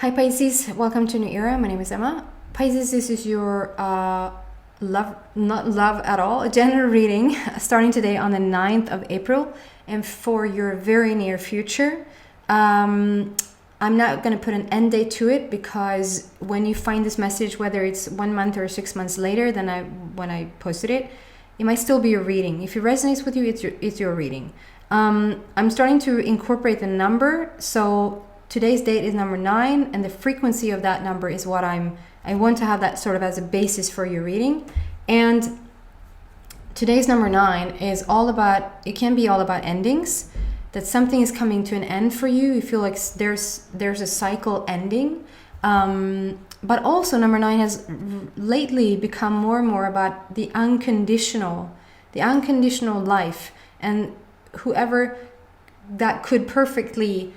Hi Pisces, welcome to New Era. My name is Emma. Pisces, this is your love, not love at all, a general reading starting today on the 9th of April and for your very near future. I'm not going to put an end date to it because when you find this message, whether it's 1 month or 6 months later than when I posted it, it might still be your reading. If it resonates with you, it's your reading. I'm starting to incorporate the number, so today's date is number 9, and the frequency of that number is what I want to have that sort of as a basis for your reading. And today's number 9 is all about, it can be all about endings, that something is coming to an end for you. You feel like there's a cycle ending. But also number 9 has lately become more and more about the unconditional life, and whoever that could perfectly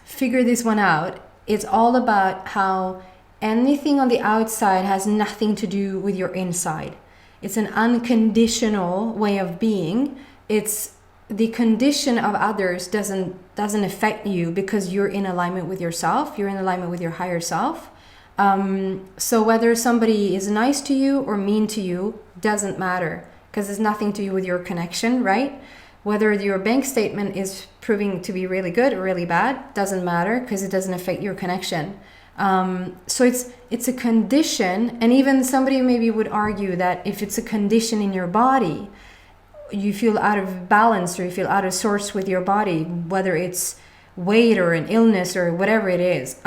figure this one out. It's all about how anything on the outside has nothing to do with your inside. It's an unconditional way of being. It's the condition of others doesn't affect you because you're in alignment with yourself. You're in alignment with your higher self. So whether somebody is nice to you or mean to you doesn't matter, because it's nothing to do with your connection, right? Whether your bank statement is proving to be really good or really bad doesn't matter, because it doesn't affect your connection. So it's a condition, and even somebody maybe would argue that if it's a condition in your body, you feel out of balance or you feel out of sorts with your body, whether it's weight or an illness or whatever it is,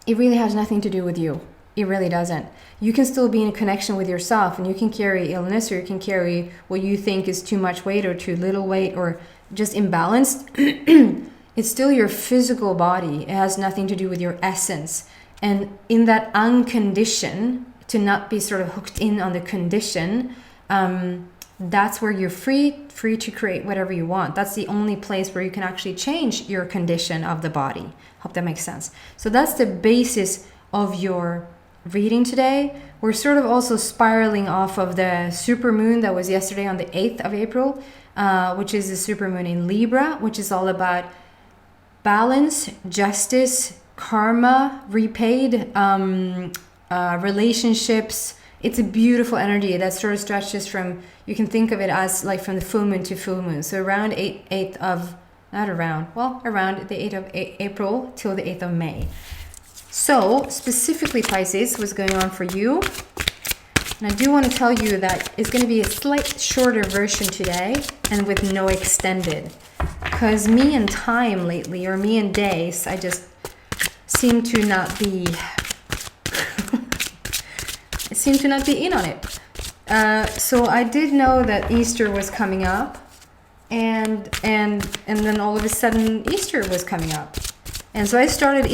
it really has nothing to do with you. It really doesn't. You can still be in connection with yourself, and you can carry illness, or you can carry what you think is too much weight or too little weight or just imbalanced. It's still your physical body. It has nothing to do with your essence. And in that uncondition, to not be sort of hooked in on the condition, that's where you're free to create whatever you want. That's the only place where you can actually change your condition of the body. Hope that makes sense. So that's the basis of your reading today. We're sort of also spiraling off of the supermoon that was yesterday on the 8th of April, which is the supermoon in Libra, which is all about balance, justice, karma, repaid, relationships. It's a beautiful energy that sort of stretches from, you can think of it as like from the full moon to full moon. So around around the 8th of April till the 8th of May. So specifically Pisces, what's going on for you? And I do want to tell you that it's going to be a slight shorter version today and with no extended. Because me and time lately, or me and days, I just seem to not be in on it. So I did know that Easter was coming up, and then all of a sudden Easter was coming up. And so I started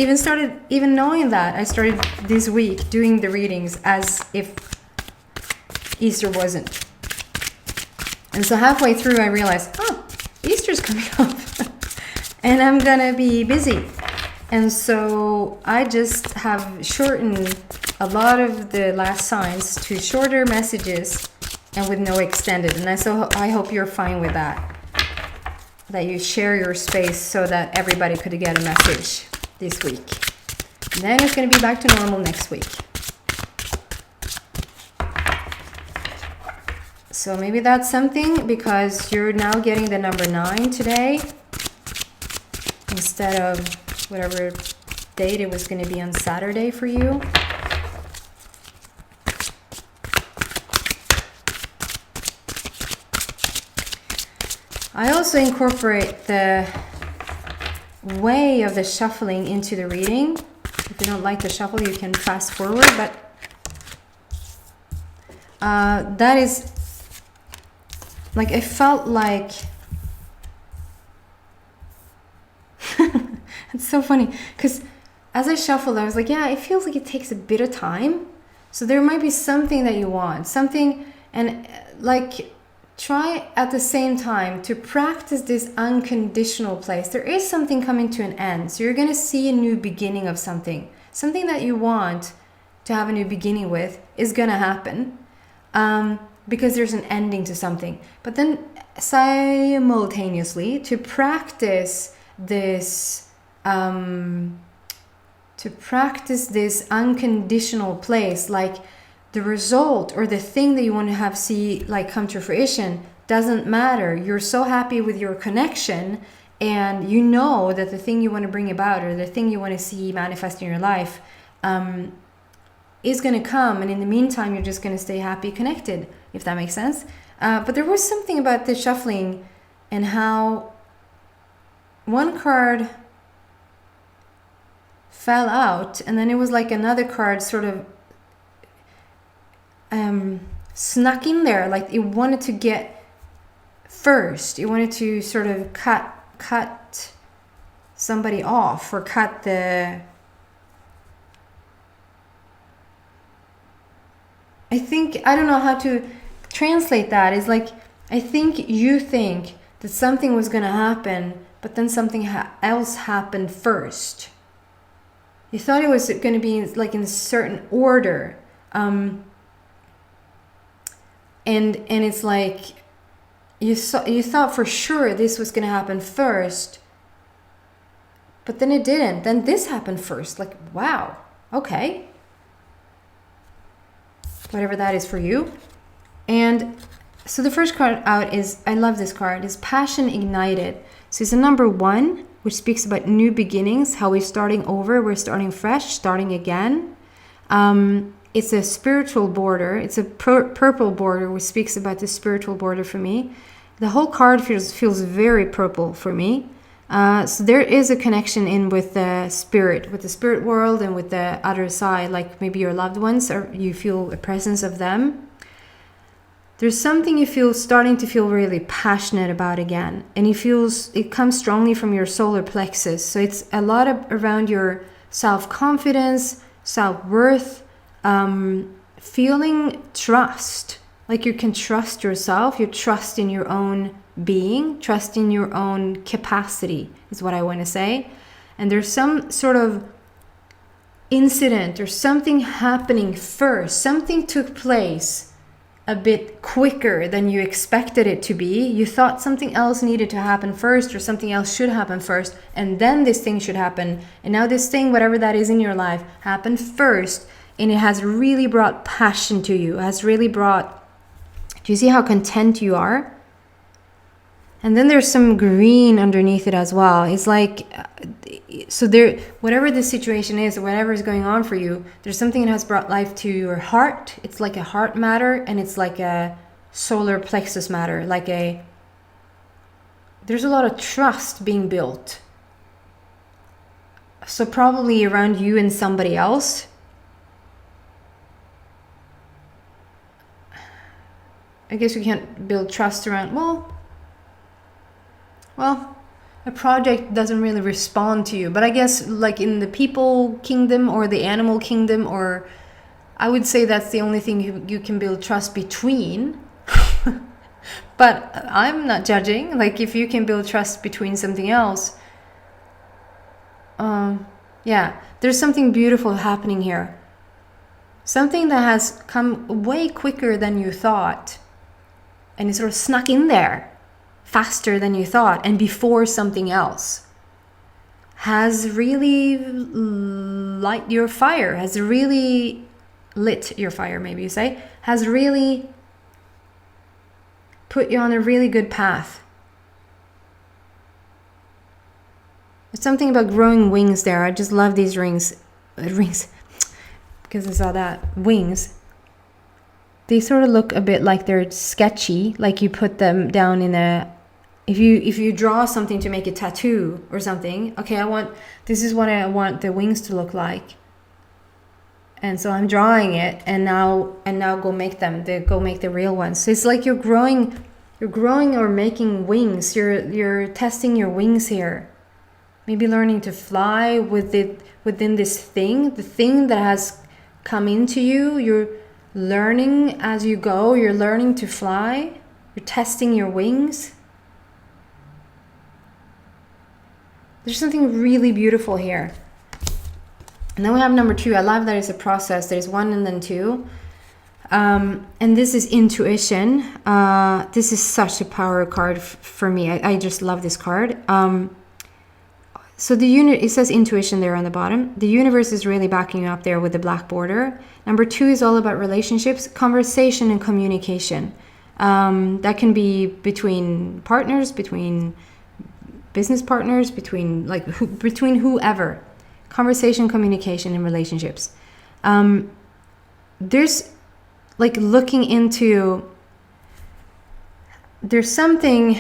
knowing that, I started this week doing the readings as if Easter wasn't. And so halfway through I realized, oh, Easter's coming up and I'm gonna be busy. And so I just have shortened a lot of the last signs to shorter messages and with no extended. And I hope you're fine with that you share your space so that everybody could get a message this week. And then it's going to be back to normal next week. So maybe that's something, because you're now getting the number 9 today instead of whatever date it was going to be on Saturday for you. I also incorporate the way of the shuffling into the reading. If you don't like the shuffle, you can fast forward, but that is like, I felt like it's so funny because as I shuffled, I was like, yeah, it feels like it takes a bit of time. So there might be something that you want, something, and like, try at the same time to practice this unconditional place. There is something coming to an end. So you're going to see a new beginning of something. Something that you want to have a new beginning with is going to happen because there's an ending to something. But then simultaneously, to practice this to practice this unconditional place, like the result or the thing that you want to have see like come to fruition doesn't matter. You're so happy with your connection, and you know that the thing you want to bring about or the thing you want to see manifest in your life is going to come, and in the meantime you're just going to stay happy connected, if that makes sense. But there was something about the shuffling and how one card fell out, and then it was like another card sort of snuck in there, like it wanted to get first. It wanted to sort of cut somebody off, or cut the... I think, I don't know how to translate that. It's like, I think you think that something was going to happen, but then something else happened first. You thought it was going to be like in a certain order. And it's like, you thought for sure this was going to happen first, but then it didn't. Then this happened first. Like, wow, okay. Whatever that is for you. And so the first card out is, I love this card, is Passion Ignited. So it's a number 1, which speaks about new beginnings, how we're starting over, we're starting fresh, starting again. It's a spiritual border. It's a purple border, which speaks about the spiritual border for me. The whole card feels very purple for me. So there is a connection in with the spirit world, and with the other side, like maybe your loved ones, or you feel a presence of them. There's something you feel starting to feel really passionate about again, and it comes strongly from your solar plexus. So it's a lot around your self-confidence, self-worth, feeling trust, like you can trust yourself, you trust in your own being, trust in your own capacity is what I want to say. And there's some sort of incident or something happening first. Something took place a bit quicker than you expected it to be. You thought something else needed to happen first, or something else should happen first, and then this thing should happen. And now this thing, whatever that is in your life, happened first, and it has really brought passion to you. It has really brought... Do you see how content you are? And then there's some green underneath it as well. It's like, so there, whatever the situation is, or whatever is going on for you, there's something that has brought life to your heart. It's like a heart matter, and it's like a solar plexus matter. There's a lot of trust being built. So probably around you and somebody else. I guess we can't build trust around, well, a project doesn't really respond to you. But I guess like in the people kingdom or the animal kingdom, or I would say that's the only thing you can build trust between. But I'm not judging. Like if you can build trust between something else, yeah, there's something beautiful happening here. Something that has come way quicker than you thought. And it sort of snuck in there faster than you thought, and before something else has really lit your fire, maybe you say, has really put you on a really good path. There's something about growing wings there. I just love these rings, because I saw that, wings. They sort of look a bit like they're sketchy, like you put them down in a... If you draw something to make a tattoo or something, okay, this is what I want the wings to look like. And so I'm drawing it, and now go make them. Go make the real ones. So it's like you're growing or making wings. You're testing your wings here. Maybe learning to fly within this thing, the thing that has come into you. You're learning as you go. You're learning to fly. You're testing your wings. There's something really beautiful here. And then we have number 2. I love that it's a process. There's 1 and then 2. And this is intuition. This is such a power card for me. I just love this card. So the unit, it says intuition there on the bottom. The universe is really backing you up there with the black border. Number 2 is all about relationships, conversation and communication. That can be between partners, between business partners, between between whoever. Conversation, communication, and relationships. There's like looking into, there's something,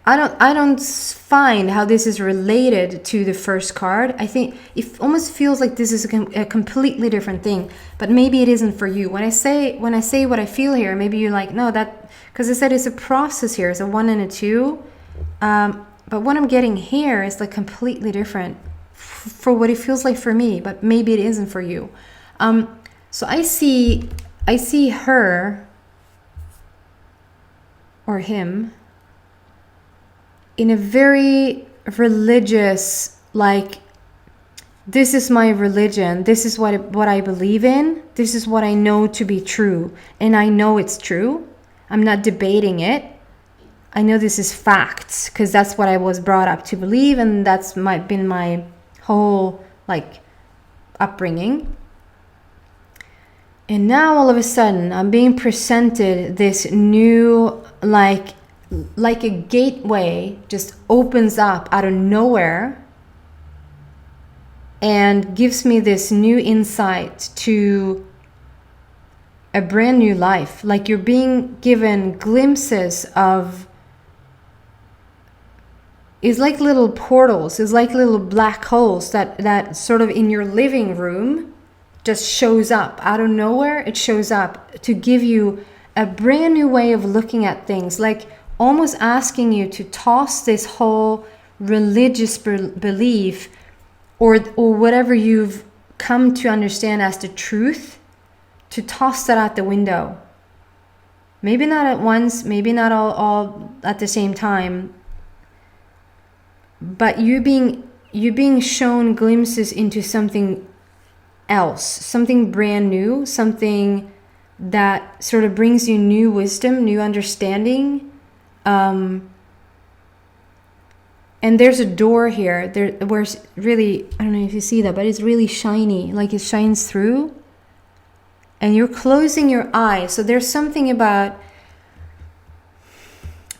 I don't find how this is related to the first card. I think it almost feels like this is a completely different thing, but maybe it isn't for you. When I say what I feel here, maybe you're like, no, that, because I said it's a process here. It's a 1 and a 2. But what I'm getting here is like completely different for what it feels like for me, but maybe it isn't for you. So I see her or him in a very religious, like, this is my religion, this is what I believe in, this is what I know to be true, and I know it's true. I'm not debating it. I know this is facts because that's what I was brought up to believe, and that's been my whole like upbringing. And now all of a sudden I'm being presented this new, like a gateway just opens up out of nowhere and gives me this new insight to a brand new life. Like you're being given glimpses of, it's like little portals, it's like little black holes that sort of in your living room just shows up out of nowhere. It shows up to give you a brand new way of looking at things, like almost asking you to toss this whole religious belief or whatever you've come to understand as the truth, to toss that out the window. Maybe not at once, maybe not all at the same time, but you're being shown glimpses into something else, something brand new, something that sort of brings you new wisdom, new understanding. And there's a door here there where it's really, I don't know if you see that, but it's really shiny, like it shines through, and you're closing your eyes. So there's something about,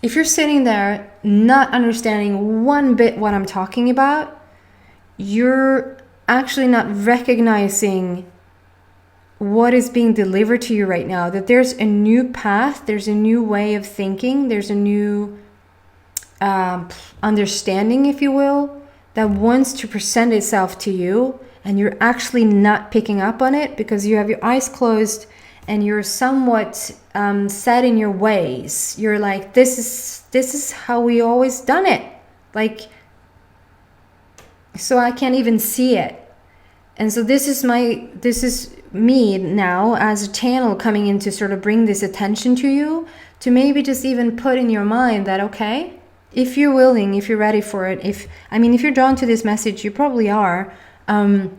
if you're sitting there not understanding one bit what I'm talking about, you're actually not recognizing what is being delivered to you right now. That there's a new path, there's a new way of thinking, there's a new understanding, if you will, that wants to present itself to you, and you're actually not picking up on it because you have your eyes closed and you're somewhat set in your ways. You're like, this is how we always done it, like, so I can't even see it. And so this is me now as a channel coming in to sort of bring this attention to you, to maybe just even put in your mind that, okay, if you're willing, if you're ready for it, if you're drawn to this message, you probably are, and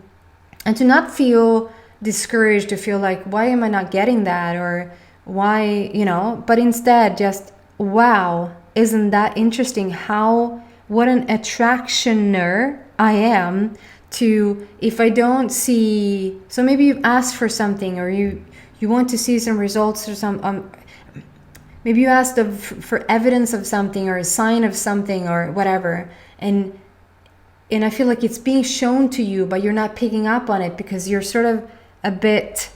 to not feel discouraged, to feel like, why am I not getting that, or why, but instead just, wow, isn't that interesting how, what an attractioner I am to, if I don't see, so maybe you've asked for something, or you want to see some results, or some, maybe you asked for evidence of something, or a sign of something, or whatever, and I feel like it's being shown to you, but you're not picking up on it because you're sort of a bit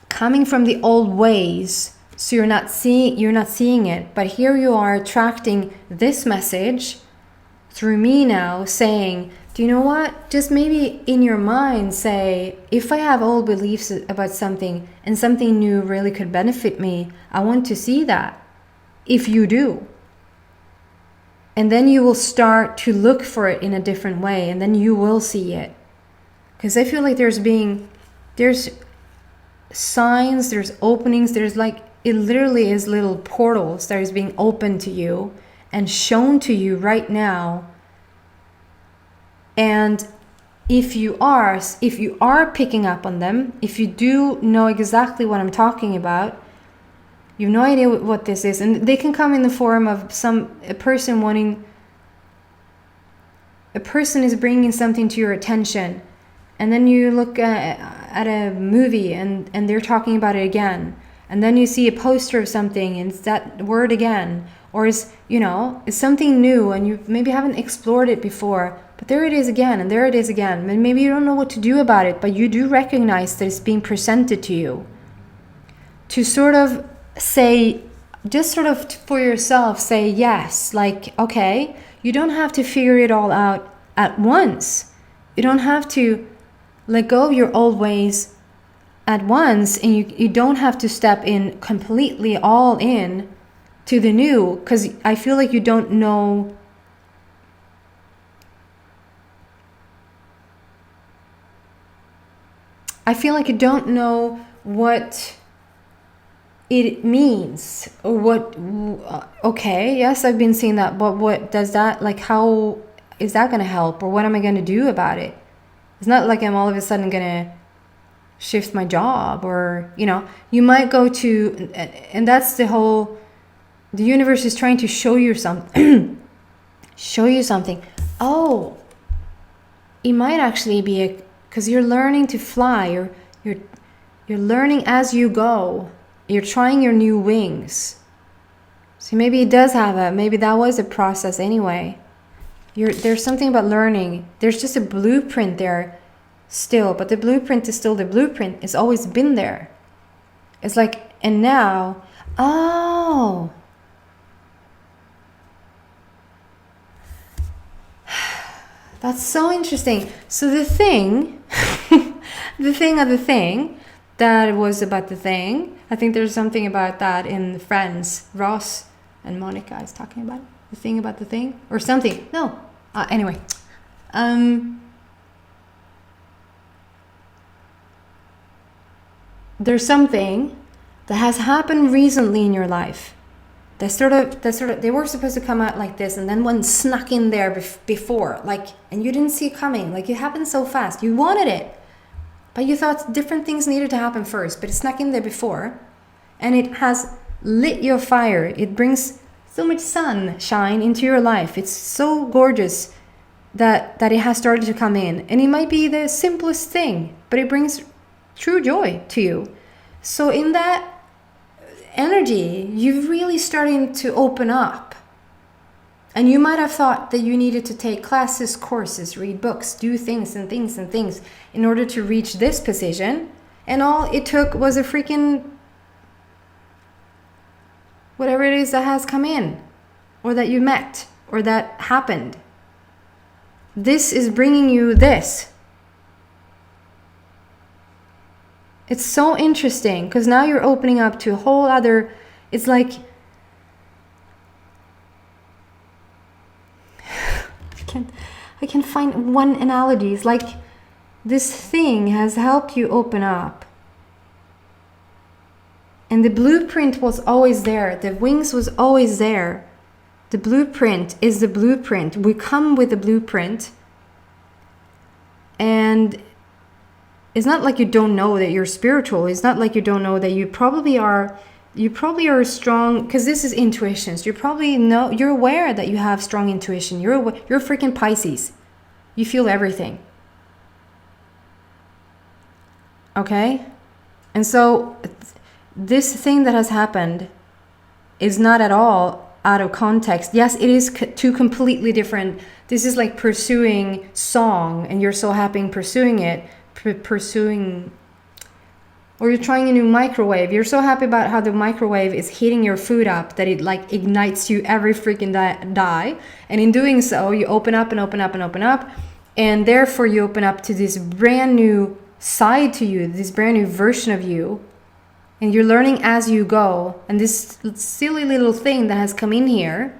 coming from the old ways, so you're not seeing it. But here you are attracting this message through me now, saying, do you know what, just maybe in your mind say, if I have old beliefs about something and something new really could benefit me, I want to see that, if you do. And then you will start to look for it in a different way, and then you will see it. Because I feel like there's signs, there's openings, there's like, it literally is little portals that is being opened to you and shown to you right now. And if you are picking up on them, if you do know exactly what I'm talking about, You have no idea what this is. And they can come in the form of a person is bringing something to your attention. And then you look at a movie and they're talking about it again. And then you see a poster of something and it's that word again. Or it's something new and you maybe haven't explored it before. But there it is again, and there it is again. And maybe you don't know what to do about it, but you do recognize that it's being presented to you. To sort of say, just sort of for yourself, say yes. Like, okay, you don't have to figure it all out at once. You don't have to let go of your old ways at once, and you don't have to step in completely all in to the new, because I feel like you don't know. I feel like you don't know what it means, or what. Okay, yes, I've been seeing that, but what does that, like, how is that going to help, or what am I going to do about it? It's not like I'm all of a sudden going to shift my job, or you might go to, and that's the universe is trying to show you something. Show you something. Oh, it might actually be because you're learning to fly, you're learning as you go. You're trying your new wings. So maybe it does maybe that was a process anyway. There's something about learning. There's just a blueprint there still, but the blueprint is still the blueprint. It's always been there. It's like, and now, oh. That's so interesting. So the thing, the thing of the thing, that was about the thing. I think there's something about that in Friends. Ross and Monica is talking about it. The thing about the thing, or something. No. Anyway. There's something that has happened recently in your life. They were supposed to come out like this, and then one snuck in there before, like, and you didn't see it coming. Like, it happened so fast. You wanted it, but you thought different things needed to happen first, but it snuck in there before, and it has lit your fire. It brings so much sunshine into your life. It's so gorgeous that it has started to come in, and it might be the simplest thing, but it brings true joy to you. So in that energy, you're really starting to open up. And you might have thought that you needed to take classes, courses, read books, do things and things and things in order to reach this position. And all it took was a freaking whatever it is that has come in, or that you met, or that happened. This is bringing you this. It's so interesting, because now you're opening up to a whole other, it's like, I can find one analogy. It's like this thing has helped you open up. And the blueprint was always there. The wings was always there. The blueprint is the blueprint. We come with the blueprint. And it's not like you don't know that you're spiritual. It's not like you don't know that you probably are strong, because this is intuitions. You probably know, you're aware that you have strong intuition. You're freaking Pisces. You feel everything. Okay? And so this thing that has happened is not at all out of context. Yes, it is two completely different. This is like pursuing song, and you're so happy in pursuing it. Or you're trying a new microwave. You're so happy about how the microwave is heating your food up that it like ignites you every freaking die. And in doing so, you open up and open up and open up. And therefore you open up to this brand new side to you, this brand new version of you. And you're learning as you go. And this silly little thing that has come in here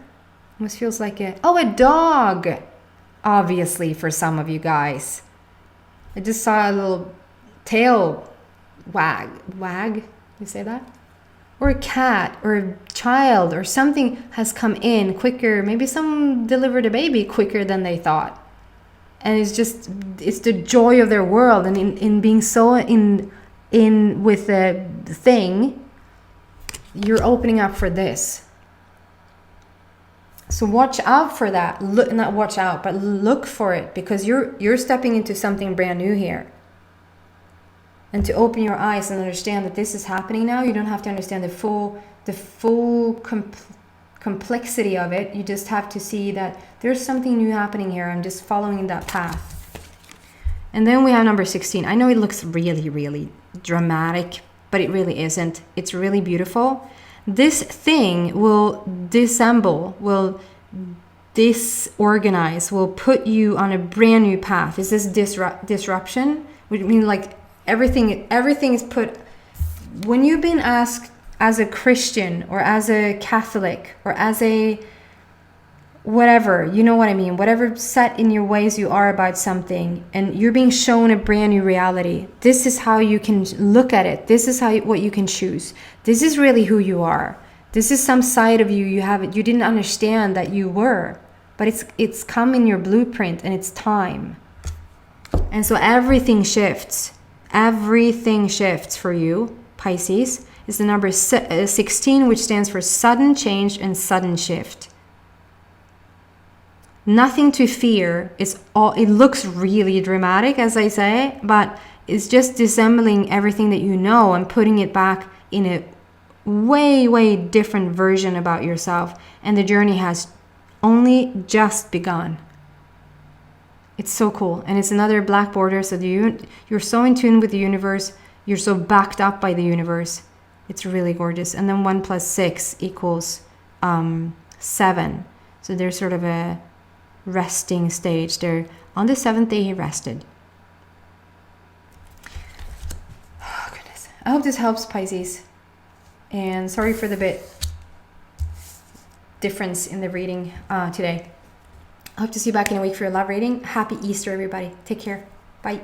almost feels like a dog. Obviously, for some of you guys. I just saw a little tail wag, you say that? Or a cat, or a child, or something has come in quicker. Maybe someone delivered a baby quicker than they thought. And it's the joy of their world. And in being so in with the thing, you're opening up for this. So watch out for that. Look, not watch out, but look for it, because you're stepping into something brand new here. And to open your eyes and understand that this is happening now, you don't have to understand the full complexity of it. You just have to see that there's something new happening here. I'm just following that path. And then we have number 16. I know it looks really, really dramatic, but it really isn't. It's really beautiful. This thing will disassemble, will disorganize, will put you on a brand new path. Is this disruption? Which means like everything is put. When you've been asked as a Christian or as a Catholic or as a whatever, you know what I mean, whatever set in your ways you are about something, and you're being shown a brand new reality, this is how you can look at it. This is what you can choose. This is really who you are. This is some side of you you didn't understand that you were, but it's come in your blueprint, and it's time. And so everything shifts for you, Pisces. Is the number 16, which stands for sudden change and sudden shift. Nothing to fear. It looks really dramatic, as I say, but it's just disassembling everything that you know and putting it back in a way, way different version about yourself. And the journey has only just begun. It's so cool. And it's another black border, so you're so in tune with the universe. You're so backed up by the universe. It's really gorgeous. And then 1 + 6 = 7. So there's sort of a resting stage there. On the 7th day he rested. Oh goodness. I hope this helps, Pisces. And sorry for the bit difference in the reading today. I hope to see you back in a week for your love reading. Happy Easter, everybody. Take care. Bye.